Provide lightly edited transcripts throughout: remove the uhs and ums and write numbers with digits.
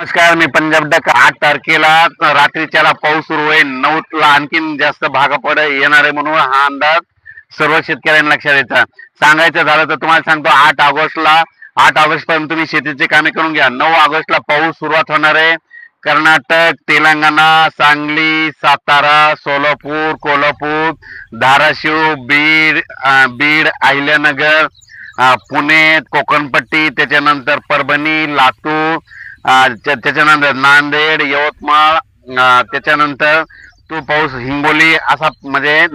नमस्कार, मी पंजाब डक. 8 तारखेला रात्रीच्याला पाऊस सुरू होईल. 9ला आणखीन जास्त भाग येणार आहे म्हणून हा अंदाज सर्व शेतकऱ्यांना लक्षात द्यायचा. सांगायचं झालं तर तुम्हाला सांगतो 8 ऑगस्ट पर्यंत तुम्ही शेतीचे कामे करून घ्या. 9 ऑगस्टला पाऊस सुरुवात होणार आहे. कर्नाटक, तेलंगणा, सांगली, सातारा, सोलापूर, कोल्हापूर, धाराशिव, बीड, अहिल्यानगर, पुणे, कोकणपट्टी, त्याच्यानंतर परभणी, लातूर, त्याच्यानंतर नांदेड, यवतमाळ, त्याच्यानंतर तो पाऊस हिंगोली असा म्हणजे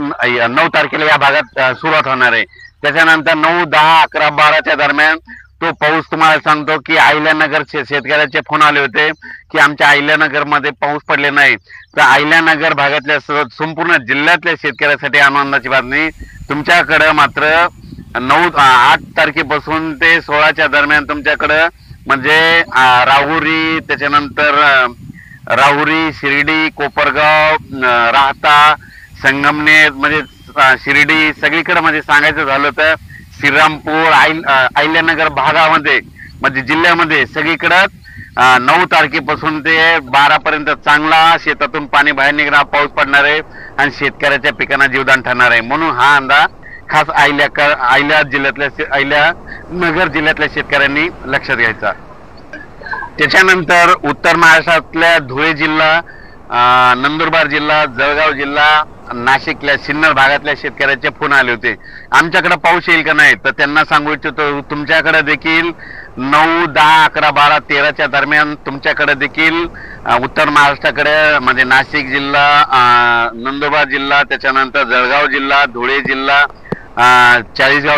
9 तारखेला या भागात सुरुवात होणार आहे. त्याच्यानंतर 9, 10, 11, 12च्या दरम्यान तो पाऊस तुम्हाला सांगतो की अहिल्यानगर शेतकऱ्याचे फोन आले होते की आमच्या अहिल्यानगर मध्ये पाऊस पडले नाही. तर अहिल्यानगर भागातल्या संपूर्ण जिल्ह्यातल्या शेतकऱ्यासाठी आनंदाची बातमी. तुमच्याकडे मात्र 8 तारखेपासून ते 16च्या दरम्यान तुमच्याकडं म्हणजे राहुरी, त्याच्यानंतर राहुरी, शिर्डी, कोपरगाव, राहता, संगमनेर म्हणजे शिर्डी सगळीकडे म्हणजे सांगायचं झालं तर श्रीरामपूर, अहिल्यानगर भागामध्ये म्हणजे जिल्ह्यामध्ये सगळीकडं 9 तारखेपासून ते 12 पर्यंत चांगला शेतातून पाणी बाहेर निघणार पाऊस पडणार आहे आणि शेतकऱ्याच्या पिकांना जीवदान ठरणार आहे. म्हणून हा अंदाज खास अहिल्यानगर जिल्ह्यातल्या शेतकऱ्यांनी लक्षात घ्यायचा. त्याच्यानंतर उत्तर महाराष्ट्रातल्या धुळे जिल्हा, नंदुरबार जिल्हा, जळगाव जिल्हा, नाशिकल्या सिन्नर भागातल्या शेतकऱ्याचे फोन आले होते आमच्याकडे पाऊस येईल का नाही. तर त्यांना सांगू इच्छितो तुमच्याकडे देखील 9, 10, 11, 12, 13च्या दरम्यान तुमच्याकडे देखील उत्तर महाराष्ट्राकडे म्हणजे नाशिक जिल्हा, नंदुरबार जिल्हा, त्याच्यानंतर जळगाव जिल्हा, धुळे जिल्हा, चाळीसगाव